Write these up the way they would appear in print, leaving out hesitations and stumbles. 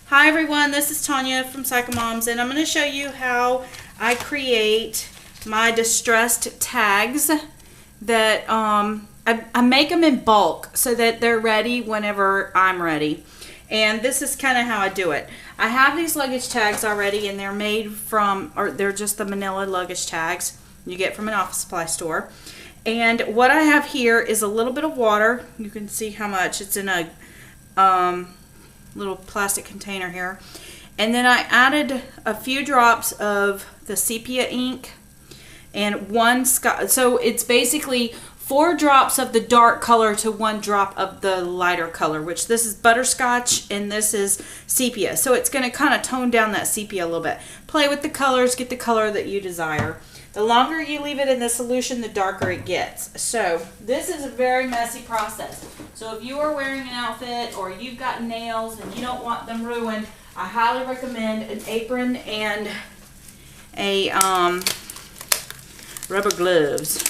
Hi everyone, this is Tanya from Psycho Moms, and I'm going to show you how I create my distressed tags that I make them in bulk so that they're ready whenever I'm ready. And this is kind of how I do it. I have these luggage tags already, and they're made from, or they're just the manila luggage tags you get from an office supply store. And what I have here is a little bit of water. You can see how much. It's in a little plastic container here. And then I added a few drops of the sepia ink and one scotch. So it's basically 4 drops of the dark color to 1 drop of the lighter color, which this is butterscotch and this is sepia. So it's going to kind of tone down that sepia a little bit. Play with the colors, get the color that you desire. The longer you leave it in the solution, the darker it gets. So this is a very messy process. So if you are wearing an outfit or you've got nails and you don't want them ruined, I highly recommend an apron and a rubber gloves.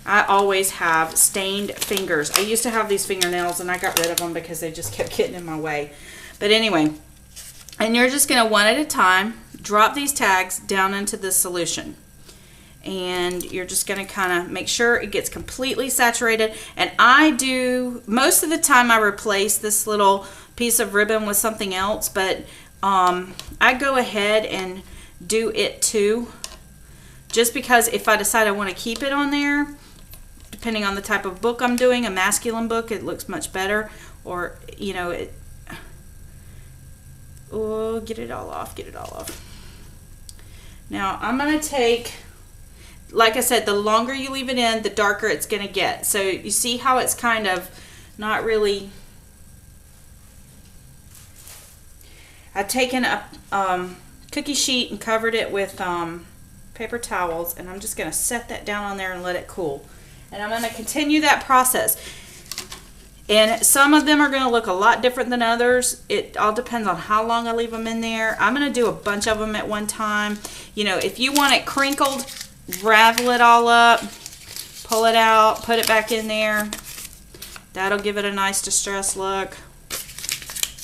I always have stained fingers. I used to have these fingernails and I got rid of them because they just kept getting in my way. But anyway, and you're just going to one at a time drop these tags down into this solution. And you're just going to kind of make sure it gets completely saturated. And I do, most of the time I replace this little piece of ribbon with something else, but I go ahead and do it too. Just because if I decide I want to keep it on there, depending on the type of book I'm doing, a masculine book, it looks much better. Or, you know, oh, get it all off, get it all off. Now I'm going to take, like I said, the longer you leave it in, the darker it's going to get. So you see how it's kind of not really. I've taken a cookie sheet and covered it with paper towels, and I'm just going to set that down on there and let it cool. And I'm going to continue that process. And some of them are going to look a lot different than others. It all depends on how long I leave them in there. I'm going to do a bunch of them at one time. You know, if you want it crinkled, ravel it all up, pull it out, put it back in there. That'll give it a nice distressed look.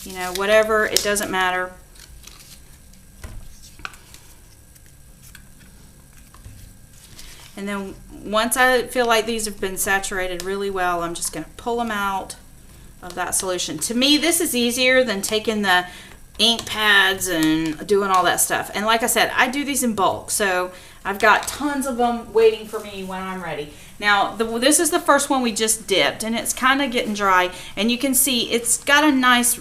You know, whatever, it doesn't matter. And then once I feel like these have been saturated really well, I'm just going to pull them out of that solution. To me, this is easier than taking the ink pads and doing all that stuff. And like I said, I do these in bulk, so I've got tons of them waiting for me when I'm ready. Now, this is the first one we just dipped, and it's kind of getting dry. And you can see it's got a nice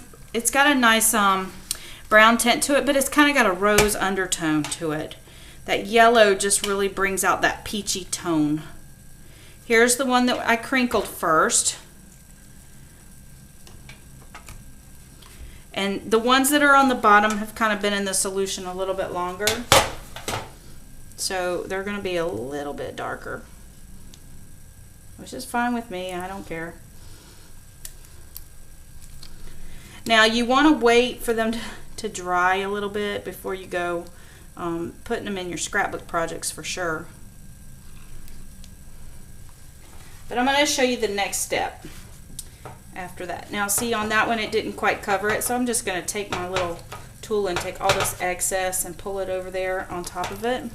brown tint to it, but it's kind of got a rose undertone to it. That yellow just really brings out that peachy tone. Here's the one that I crinkled first. And the ones that are on the bottom have kind of been in the solution a little bit longer. So they're going to be a little bit darker, which is fine with me. I don't care. Now you want to wait for them to dry a little bit before you go putting them in your scrapbook projects for sure. But I'm going to show you the next step after that. Now see, on that one it didn't quite cover it, so I'm just going to take my little tool and take all this excess and pull it over there on top of it.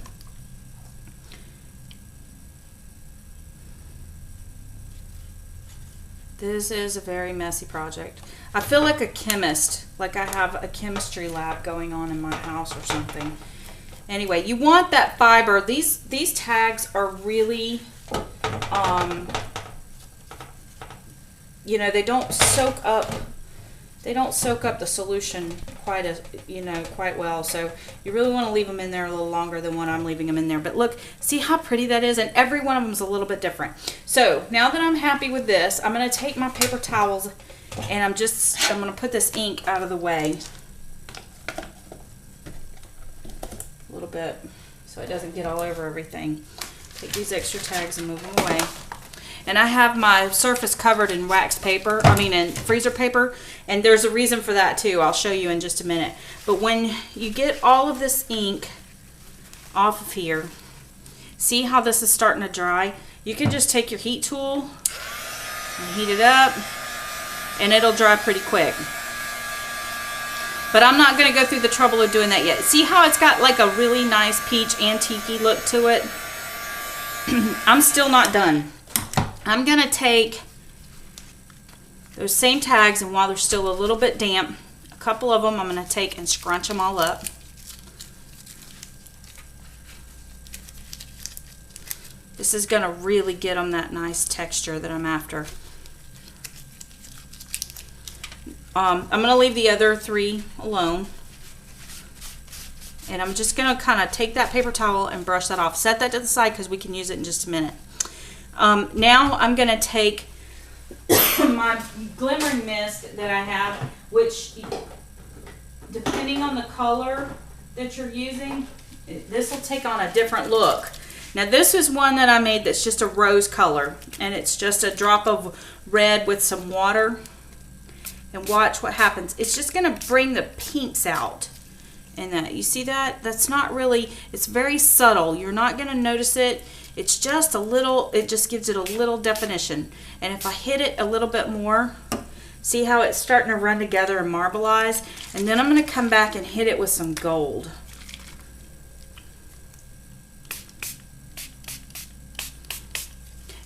This is a very messy project. I feel like a chemist, like I have a chemistry lab going on in my house or something. Anyway, you want that fiber. These tags are really, you know, they don't soak up the solution quite well. So you really want to leave them in there a little longer than what I'm leaving them in there. But look, see how pretty that is? And every one of them is a little bit different. So now that I'm happy with this, I'm going to take my paper towels and I'm going to put this ink out of the way a little bit so it doesn't get all over everything. Take these extra tags and move them away. And I have my surface covered in wax paper, in freezer paper, and there's a reason for that too. I'll show you in just a minute. But when you get all of this ink off of here, see how this is starting to dry? You can just take your heat tool and heat it up, and it'll dry pretty quick. But I'm not going to go through the trouble of doing that yet. See how it's got like a really nice peach antique-y look to it? I'm still not done. I'm going to take those same tags, and while they're still a little bit damp, a couple of them I'm going to take and scrunch them all up. This is going to really get them that nice texture that I'm after. I'm going to leave the other 3 alone. And I'm just going to kind of take that paper towel and brush that off. Set that to the side because we can use it in just a minute. Now I'm going to take my glimmering mist that I have, which depending on the color that you're using, this will take on a different look. Now this is one that I made that's just a rose color, and it's just a drop of red with some water. And watch what happens. It's just going to bring the pinks out. And that, you see that? That's not really, it's very subtle. You're not going to notice it. It's just a little, it just gives it a little definition. And if I hit it a little bit more, see how it's starting to run together and marbleize? And then I'm going to come back and hit it with some gold.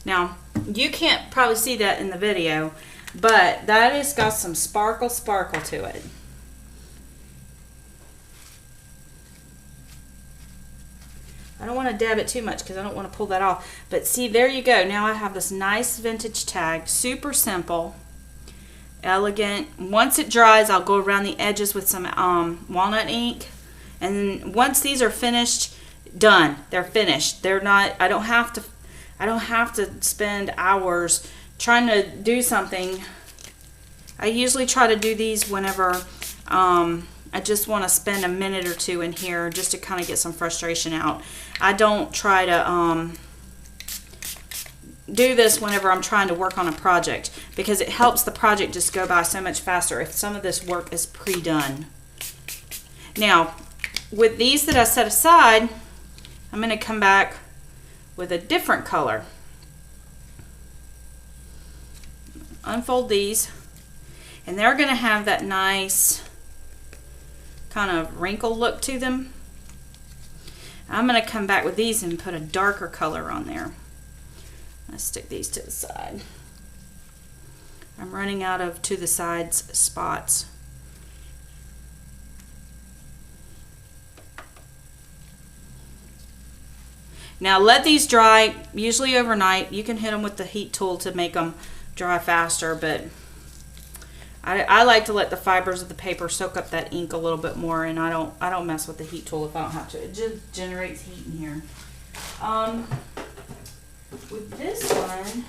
Now, you can't probably see that in the video, but that has got some sparkle to it. I don't want to dab it too much because I don't want to pull that off. But see, there you go. Now I have this nice vintage tag. Super simple. Elegant. Once it dries, I'll go around the edges with some walnut ink. And then once these are finished, done. They're finished. They're not, I don't have to spend hours trying to do something. I usually try to do these whenever I just want to spend a minute or two in here just to kind of get some frustration out. I don't try to do this whenever I'm trying to work on a project, because it helps the project just go by so much faster if some of this work is pre-done. Now, with these that I set aside, I'm going to come back with a different color. Unfold these, and they're going to have that nice kind of wrinkle look to them. I'm going to come back with these and put a darker color on there. Let's stick these to the side. I'm running out of to the sides spots. Now let these dry, usually overnight. You can hit them with the heat tool to make them dry faster, but I like to let the fibers of the paper soak up that ink a little bit more, and I don't mess with the heat tool if I don't have to. It just generates heat in here. With this one,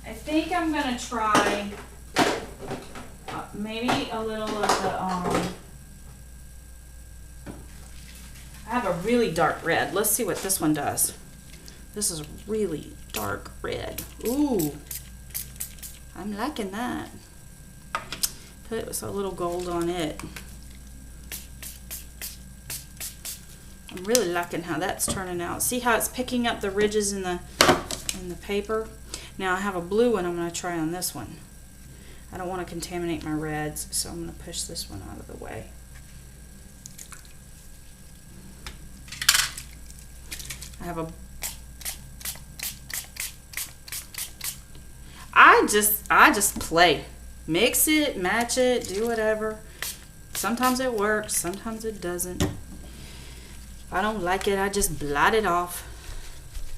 I think I'm gonna try maybe a little of the I have a really dark red. Let's see what this one does. This is really dark red. Ooh, I'm liking that. Put a little gold on it. I'm really liking how that's turning out. See how it's picking up the ridges in the paper? Now I have a blue one I'm going to try on this one. I don't want to contaminate my reds, so I'm going to push this one out of the way. I have a I just play. Mix it, match it, do whatever. Sometimes it works, sometimes it doesn't. If I don't like it, I just blot it off.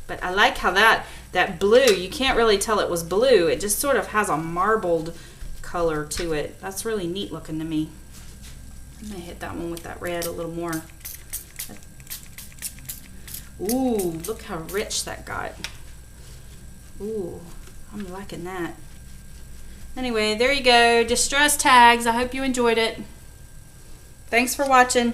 But I like how that blue, you can't really tell it was blue. It just sort of has a marbled color to it. That's really neat looking to me. I'm going to hit that one with that red a little more. Ooh, look how rich that got. Ooh, I'm liking that. Anyway, there you go. Distress tags. I hope you enjoyed it. Thanks for watching.